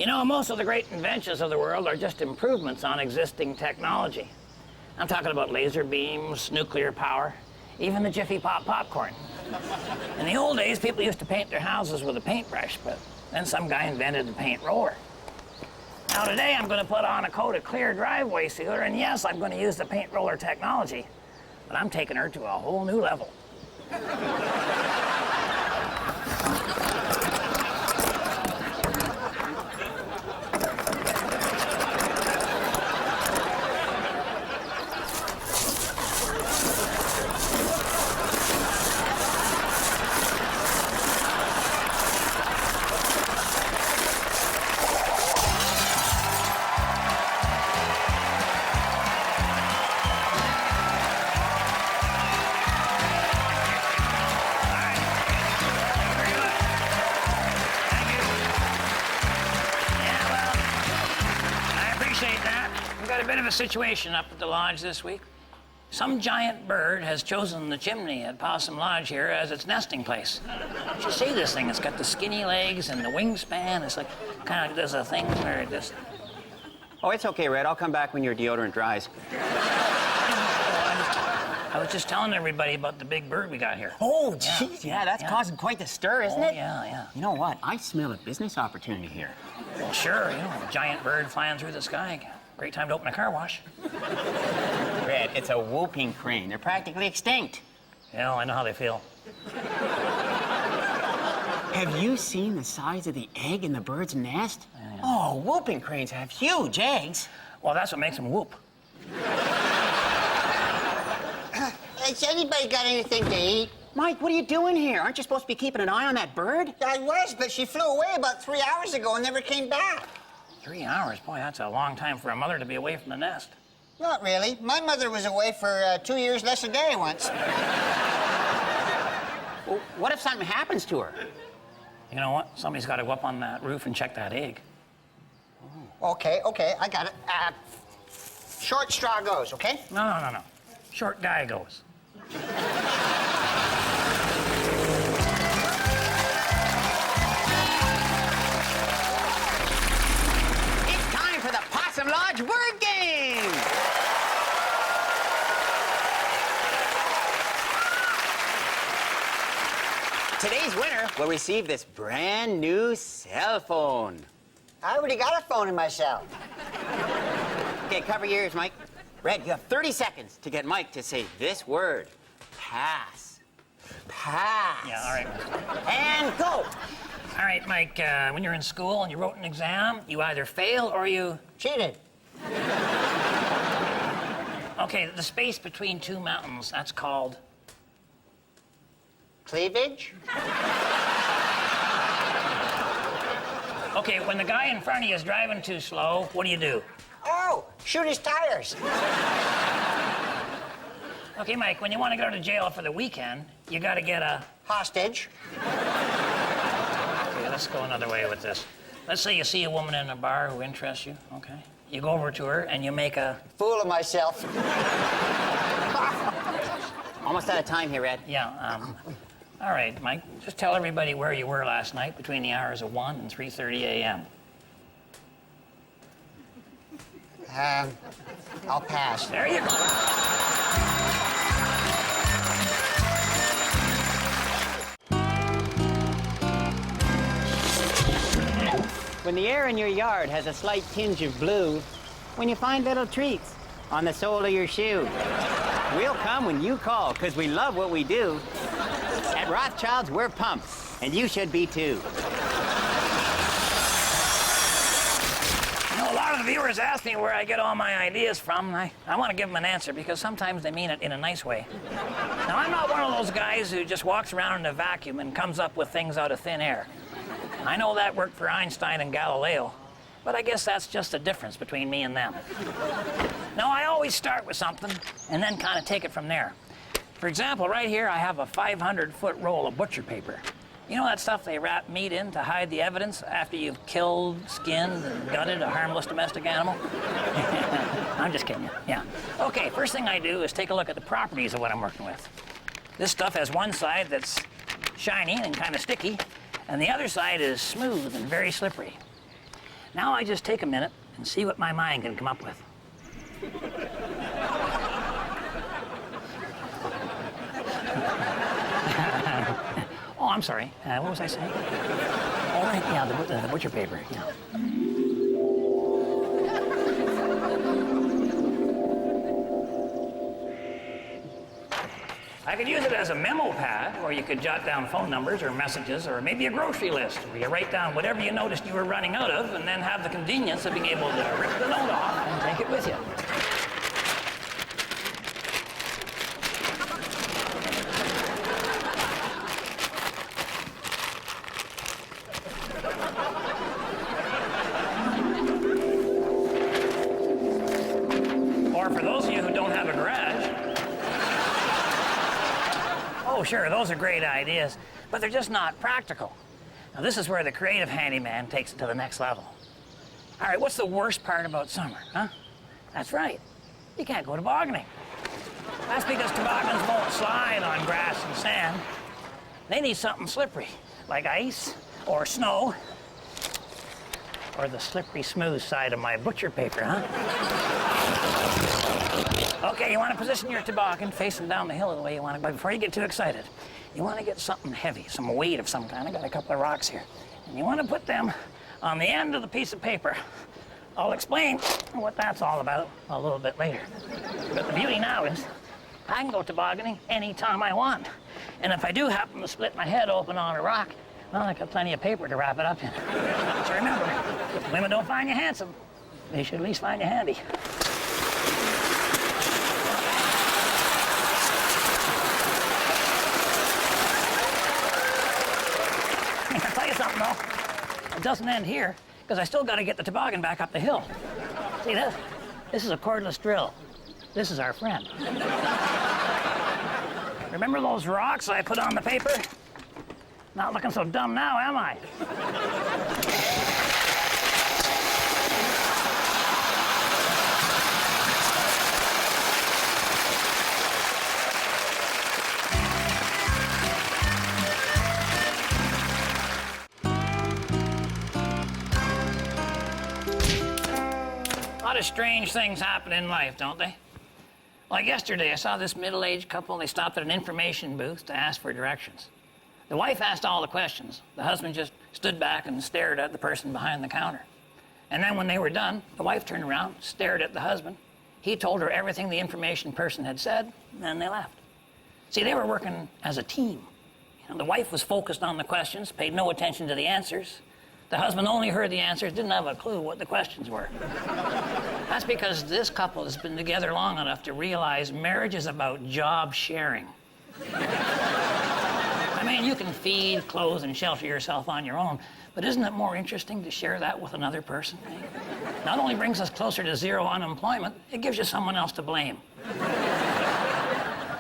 You know, most of the great inventions of the world are just improvements on existing technology. I'm talking about laser beams, nuclear power, even the Jiffy Pop popcorn. In the old days, people used to paint their houses with a paintbrush, but then some guy invented the paint roller. Now today, I'm going to put on a coat of clear driveway sealer, and yes, I'm going to use the paint roller technology, but I'm taking her to a whole new level. Situation up at the lodge this week. Some giant bird has chosen the chimney at Possum Lodge here as its nesting place. You should see this thing. It's got the skinny legs and the wingspan. It's like kind of does a thing where it just... Oh, it's okay, Red. I'll come back when your deodorant dries. I was just telling everybody about the big bird we got here. Oh, geez. Yeah, that's causing quite the stir, isn't it? Yeah. You know what? I smell a business opportunity here. Well, sure. You know, a giant bird flying through the sky. Great time to open a car wash. Red, it's a whooping crane. They're practically extinct. Yeah, I know how they feel. Have you seen the size of the egg in the bird's nest? Yeah. Oh, whooping cranes have huge eggs. Well, that's what makes them whoop. Has anybody got anything to eat? Mike, what are you doing here? Aren't you supposed to be keeping an eye on that bird? I was, but she flew away about 3 hours ago and never came back. 3 hours? Boy, that's a long time for a mother to be away from the nest. Not really. My mother was away for 2 years less a day once. Well, what if something happens to her? You know what? Somebody's got to go up on that roof and check that egg. Okay, I got it. Short straw goes, okay? No. Short guy goes. Possum Lodge word game! Today's winner will receive this brand new cell phone. I already got a phone in myself. Okay, cover your ears, Mike. Red, you have 30 seconds to get Mike to say this word. Pass. Pass. Yeah, all right. And go. All right, Mike, when you're in school and you wrote an exam, you either fail or you... Cheated. Okay, the space between two mountains, that's called... Cleavage? Okay, when the guy in front of you is driving too slow, what do? Oh, shoot his tires. Okay, Mike, when you want to go to jail for the weekend, you got to get a... Hostage. Okay, let's go another way with this. Let's say you see a woman in a bar who interests you, okay? You go over to her and you make a... Fool of myself. Almost out of time here, Red. Yeah, all right, Mike, just tell everybody where you were last night between the hours of 1 and 3:30 a.m. I'll pass. There you go. When the air in your yard has a slight tinge of blue, when you find little treats on the sole of your shoe, we'll come when you call, because we love what we do. At Rothschild's, we're pumped, and you should be too. You know, a lot of the viewers ask me where I get all my ideas from. I want to give them an answer because sometimes they mean it in a nice way. Now, I'm not one of those guys who just walks around in a vacuum and comes up with things out of thin air. I know that worked for Einstein and Galileo, but I guess that's just the difference between me and them. No, I always start with something and then kind of take it from there. For example, right here, I have a 500-foot roll of butcher paper. You know that stuff they wrap meat in to hide the evidence after you've killed, skinned, and gutted a harmless domestic animal? I'm just kidding you, yeah. Okay, first thing I do is take a look at the properties of what I'm working with. This stuff has one side that's shiny and kind of sticky, and the other side is smooth and very slippery. Now I just take a minute and see what my mind can come up with. Oh, I'm sorry. What was I saying? Oh, right, yeah, the butcher paper, yeah. I could use it as a memo pad, or you could jot down phone numbers or messages, or maybe a grocery list, where you write down whatever you noticed you were running out of, and then have the convenience of being able to rip the note off and take it with you. Or for those of you who don't have a garage, oh, sure, those are great ideas, but they're just not practical. Now, this is where the creative handyman takes it to the next level. All right, what's the worst part about summer, huh? That's right, you can't go tobogganing. That's because toboggans won't slide on grass and sand. They need something slippery, like ice or snow, or the slippery smooth side of my butcher paper, huh? Okay, you want to position your toboggan facing down the hill the way you want to, but before you get too excited, you want to get something heavy, some weight of some kind. I got a couple of rocks here. And you want to put them on the end of the piece of paper. I'll explain what that's all about a little bit later. But the beauty now is I can go tobogganing anytime I want. And if I do happen to split my head open on a rock, well, I got plenty of paper to wrap it up in. So remember, if women don't find you handsome, they should at least find you handy. I'll tell you something, though. It doesn't end here, because I still got to get the toboggan back up the hill. See this? This is a cordless drill. This is our friend. Remember those rocks I put on the paper? Not looking so dumb now, am I? A lot of strange things happen in life, don't they? Like yesterday, I saw this middle-aged couple. They stopped at an information booth to ask for directions. The wife asked all the questions. The husband just stood back and stared at the person behind the counter. And then when they were done, the wife turned around, stared at the husband. He told her everything the information person had said, and then they left. See, they were working as a team. You know, the wife was focused on the questions, paid no attention to the answers. The husband only heard the answers, didn't have a clue what the questions were. That's because this couple has been together long enough to realize marriage is about job sharing. I mean, you can feed, clothe, and shelter yourself on your own, but isn't it more interesting to share that with another person? Not only brings us closer to zero unemployment, it gives you someone else to blame.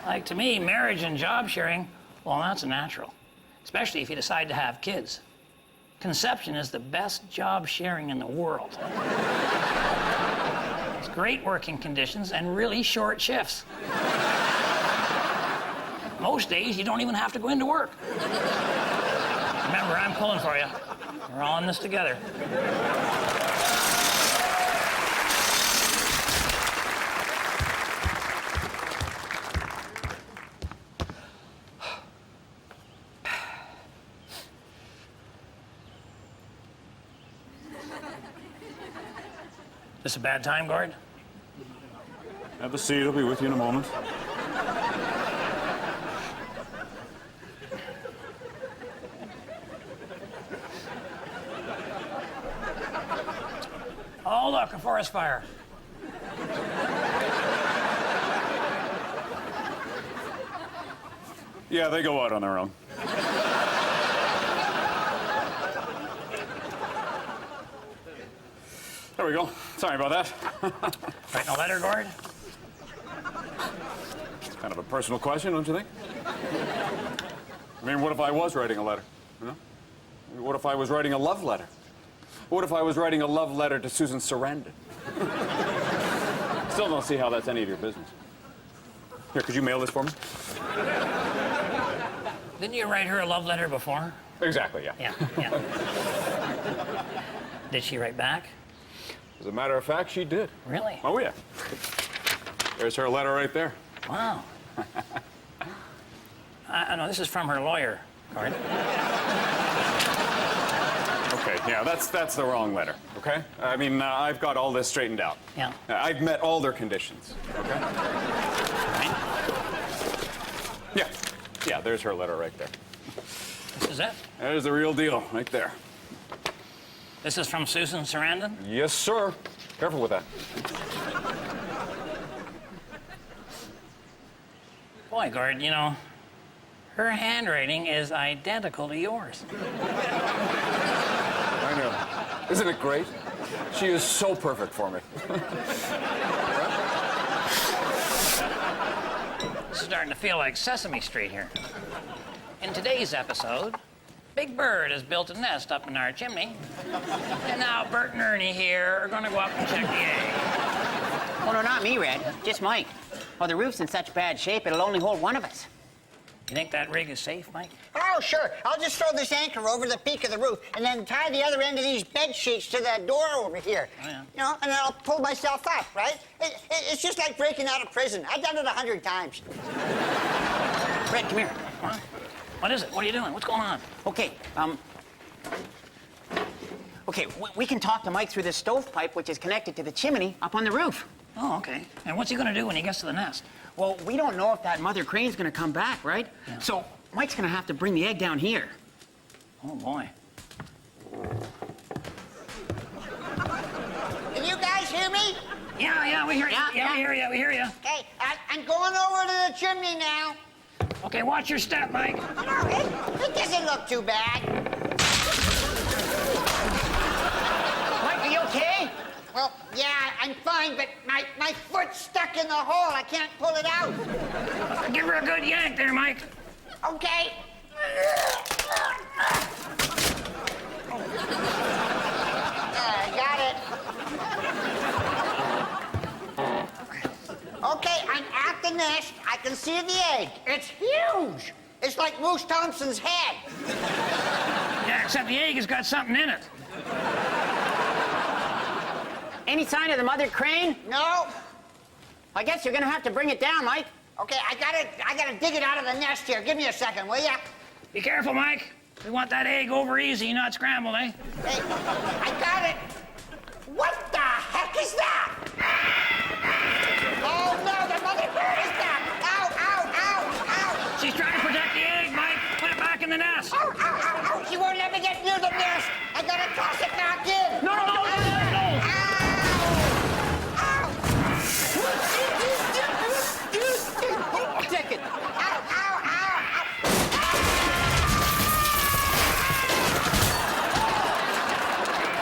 Like, to me, marriage and job sharing, well, that's natural, especially if you decide to have kids. Conception is the best job sharing in the world. It's great working conditions and really short shifts. Most days, you don't even have to go into work. Remember, I'm pulling for you. We're all in this together. This a bad time, Gord? Have a seat. I'll be with you in a moment. Oh, look, a forest fire. Yeah, they go out on their own. There we go. Sorry about that. Writing a letter, Gord? It's kind of a personal question, don't you think? I mean, what if I was writing a letter? You know? What if I was writing a love letter? What if I was writing a love letter to Susan Sarandon? Still don't see how that's any of your business. Here, could you mail this for me? Didn't you write her a love letter before? Exactly, yeah. Yeah. Did she write back? As a matter of fact, she did. Really? Oh, yeah. There's her letter right there. Wow. No, this is from her lawyer, Gord. Okay, yeah, that's the wrong letter, okay? I mean, I've got all this straightened out. Yeah. I've met all their conditions, okay? Right? Yeah, there's her letter right there. This is it? There's the real deal, right there. This is from Susan Sarandon? Yes, sir. Careful with that. Boy, Gord, you know, her handwriting is identical to yours. I know. Isn't it great? She is so perfect for me. It's starting to feel like Sesame Street here. In today's episode, Big Bird has built a nest up in our chimney, and now Bert and Ernie here are going to go up and check the egg. Oh, no, not me, Red. Just Mike. Well, the roof's in such bad shape, it'll only hold one of us. You think that rig is safe, Mike? Oh, sure. I'll just throw this anchor over the peak of the roof and then tie the other end of these bed sheets to that door over here. Oh, yeah. You know, and then I'll pull myself up, right? It's just like breaking out of prison. I've done it 100 times. Red, come here. Huh? What is it? What are you doing? What's going on? Okay, we can talk to Mike through this stovepipe, which is connected to the chimney up on the roof. Oh, okay. And what's he going to do when he gets to the nest? Well, we don't know if that mother crane's gonna come back, right? Yeah. So Mike's gonna have to bring the egg down here. Oh, boy. Can you guys hear me? Yeah, we hear you. Yeah. We hear you. Okay, I'm going over to the chimney now. Okay, watch your step, Mike. Oh, it doesn't look too bad. Mike, are you okay? Well, yeah, I'm fine, but my foot's stuck in the hole. I can't pull it out. Give her a good yank there, Mike. Okay. I got it. Okay, I'm at the nest. I can see the egg. It's huge. It's like Moose Thompson's head. Yeah, except the egg has got something in it. Any sign of the mother crane? No. I guess you're gonna have to bring it down, Mike. Okay, I gotta dig it out of the nest here. Give me a second, will ya? Be careful, Mike. We want that egg over easy, not scrambled, eh? Hey, I got it. What the heck is that? Oh no, the mother bird is back. Ow, ow, ow, ow. She's trying to protect the egg, Mike. Put it back in the nest. Ow, ow, ow, ow. She won't let me get near the nest. I gotta toss it back in. No. Ow. Take it. Ow, ow, ow,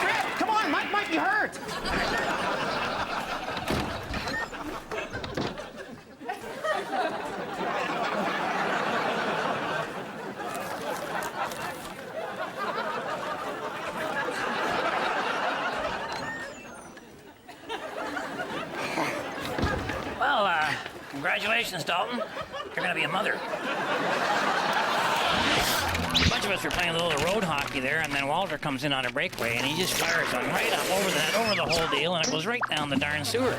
Fred, come on, Mike might be hurt. Well, congratulations, Dalton. You're gonna be a mother. A bunch of us were playing a little road hockey there, and then Walter comes in on a breakaway, and he just fires one right up over the whole deal, and it goes right down the darn sewer.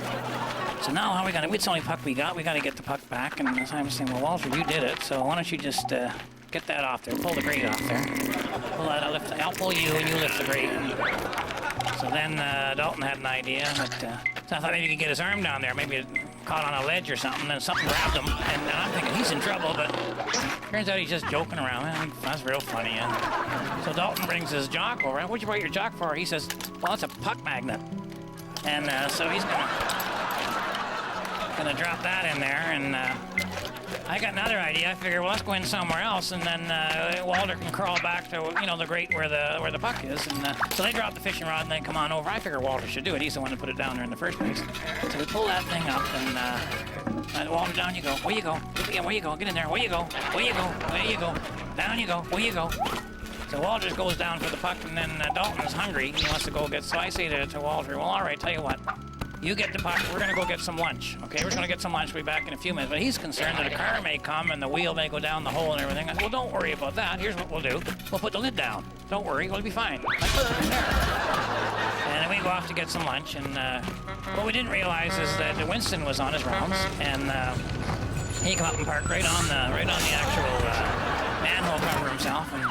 So now how are we gonna? It's the only puck we got. We gotta get the puck back, and I'm saying, well, Walter, you did it, so why don't you just get that off there, pull the grate off there, pull that, I'll pull you, and you lift the grate. So then Dalton had an idea, but so I thought maybe he could get his arm down there, maybe it caught on a ledge or something, and something grabbed him, and I'm thinking he's in trouble, but turns out he's just joking around. That's real funny. So Dalton brings his jock over. What'd you bring your jock for? He says, well, it's a puck magnet. And so he's gonna drop that in there, and I got another idea. I figure, well, let's go in somewhere else, and then Walter can crawl back to, the grate where the puck is. And so they drop the fishing rod and they come on over. I figure Walter should do it. He's the one that put it down there in the first place. So we pull that thing up, and Walter, down you go. Where you go? Where you go? Get in there. Where you go? Where you go? Where you go? Down you go. Where you go? So Walter goes down for the puck, and then Dalton's hungry. He wants to go get. So I say to Walter, well, all right, tell you what. You get the puck, we're gonna go get some lunch, okay? We're gonna get some lunch, we'll be back in a few minutes. But he's concerned that a car may come and the wheel may go down the hole and everything. I said, well, don't worry about that. Here's what we'll do. We'll put the lid down. Don't worry, we'll be fine. I put it in there. we go off to get some lunch, and what we didn't realize is that Winston was on his rounds, and he came up and parked right on the actual manhole cover himself. And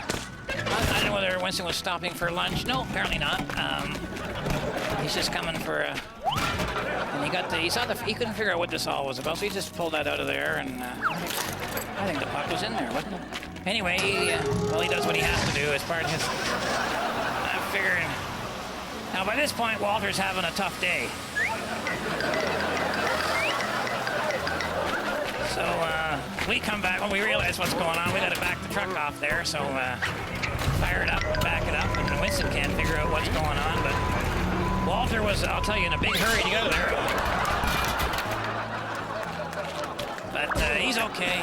I don't know whether Winston was stopping for lunch. No, apparently not. He's just coming for a... And he couldn't figure out what this all was about, so he just pulled that out of there, and I think the puck was in there, wasn't it? Anyway, he does what he has to do as part of his... I'm figuring... Now, by this point, Walter's having a tough day. So, we come back, when we realize what's going on, we gotta back the truck off there, so fire it up, back it up, and Winston can't figure out what's going on, but Walter was, I'll tell you, in a big hurry to get out of there. But he's okay,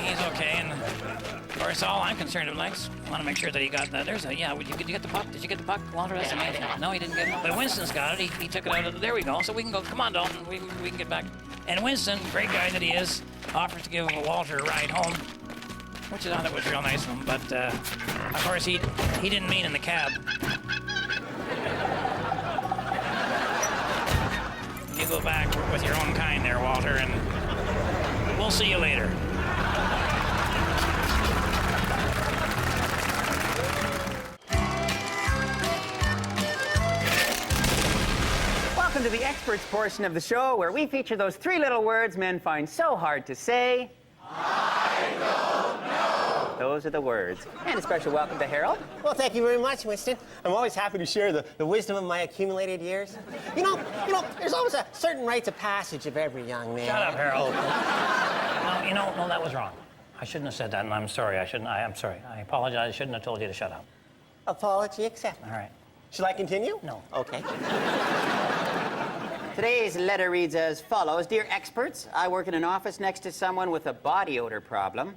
and of course, all I'm concerned about, I want to make sure that he got that. Did you get the puck? Did you get the puck, Walter? That's the main thing. No, he didn't get it. But Winston's got it. He took it out of there we go. So we can go, come on, Dalton, we can get back. And Winston, great guy that he is, offers to give Walter a ride home, which I thought was real nice of him. But, of course, he didn't mean in the cab. You go back with your own kind there, Walter, and we'll see you later. Welcome to the experts portion of the show, where we feature those three little words men find so hard to say. I don't know. Those are the words. And a special welcome to Harold. Well, thank you very much, Winston. I'm always happy to share the wisdom of my accumulated years. You know, there's always a certain rites of passage of every young man. Shut up, Harold. No, that was wrong. I shouldn't have said that, and I'm sorry. I'm sorry. I apologize. I shouldn't have told you to shut up. Apology accepted. All right. Should I continue? No. Okay. Today's letter reads as follows. Dear experts, I work in an office next to someone with a body odor problem.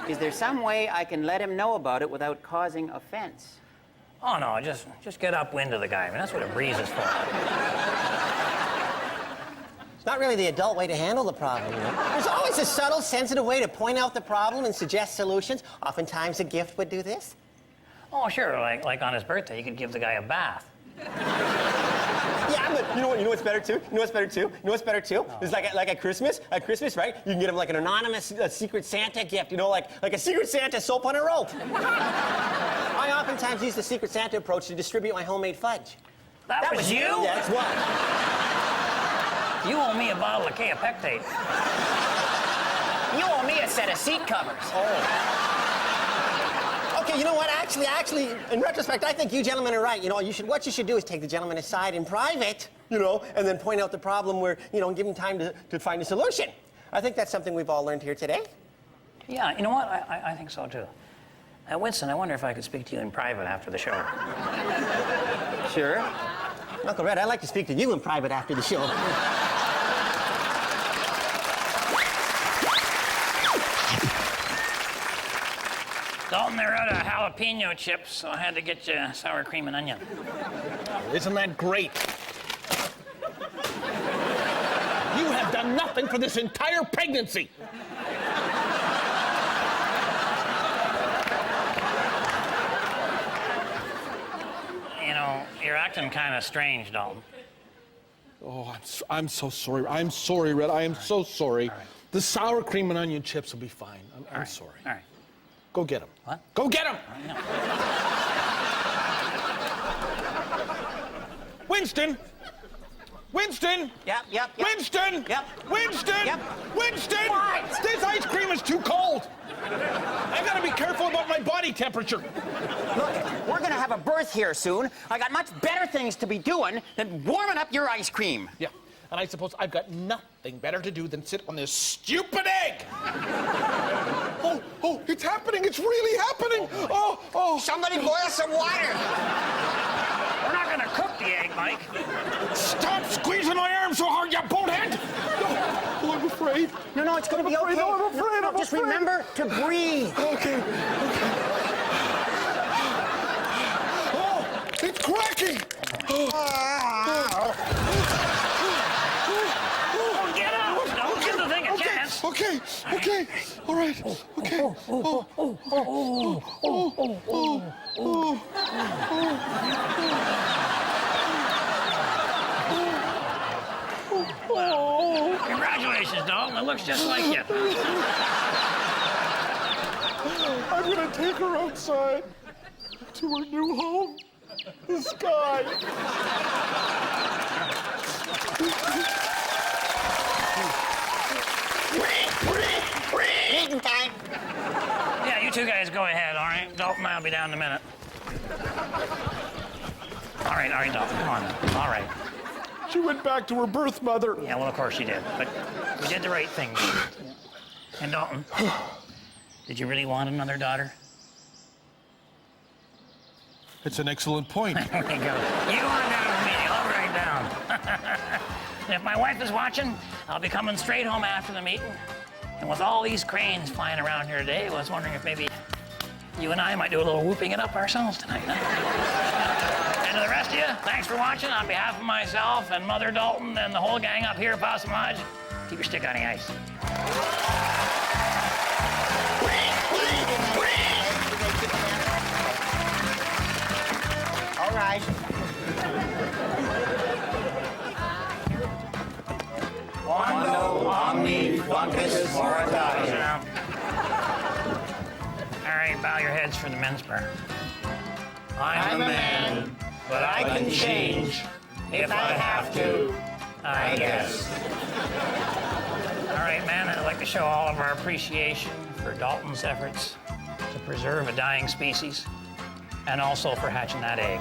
Is there some way I can let him know about it without causing offense? Oh, no, just get upwind of the guy. I mean, that's what a breeze is for. It's not really the adult way to handle the problem, you know? There's always a subtle, sensitive way to point out the problem and suggest solutions. Oftentimes a gift would do this. Oh, sure, like on his birthday, you could give the guy a bath. Yeah, but you know what's better too? It's like at Christmas, right? You can get him like an anonymous secret Santa gift, like a secret Santa soap on a rope. I oftentimes use the secret Santa approach to distribute my homemade fudge. That was you? Yeah, that's what. You owe me a bottle of Kaopectate. You owe me a set of seat covers. Oh. Okay, you know what? Actually, in retrospect, I think you gentlemen are right. What you should do is take the gentleman aside in private, and then point out the problem where, and give him time to find a solution. I think that's something we've all learned here today. Yeah, you know what? I think so, too. Winston, I wonder if I could speak to you in private after the show. Sure. Uncle Red, I'd like to speak to you in private after the show. Dalton, they're out of jalapeno chips, so I had to get you sour cream and onion. Isn't that great? You have done nothing for this entire pregnancy. You're acting kind of strange, Dalton. Oh, I'm so sorry. I'm sorry, Red. I am so sorry. All right. The sour cream and onion chips will be fine. I'm sorry. All right. Go get them. What? Go get them! Winston! Winston! Yep. Winston! Yep. Winston! Yep. Winston! What? This ice cream is too cold! I gotta be careful about my body temperature. Look, we're gonna have a birth here soon. I got much better things to be doing than warming up your ice cream. Yeah, and I suppose I've got nothing better to do than sit on this stupid egg! Oh, it's happening! It's really happening! Oh! Somebody boil some water. We're not going to cook the egg, Mike. Stop squeezing my arm so hard, you bonehead! Oh, I'm afraid. No, it's gonna be okay. No, I'm afraid. I'm Just afraid. remember to breathe. Okay. Oh, it's cracking! Get up! Don't give the thing a chance. Okay. All right. Okay. Congratulations, Dalton. It looks just like you. I'm gonna take her outside to her new home, the sky. Eating time. Yeah, you two guys go ahead, all right? Dalton and I will be down in a minute. All right, Dalton, come on. All right. She went back to her birth mother. Yeah, well, of course you did, but you did the right thing. And Dalton, did you really want another daughter? It's an excellent point. There you go. You go on down to the meeting. I'll write down. And if my wife is watching, I'll be coming straight home after the meeting. And with all these cranes flying around here today, I was wondering if maybe you and I might do a little whooping it up ourselves tonight. Huh? And to the rest of you, thanks for watching. On behalf of myself and Mother Dalton and the whole gang up here at Possum Lodge, keep your stick on the ice. All right. Quando, Omni, Flunkus, Moritati. All right, bow your heads for the men's prayer. I'm a man, but I can change if I have to, I guess. All right, man, I'd like to show all of our appreciation for Dalton's efforts to preserve a dying species and also for hatching that egg.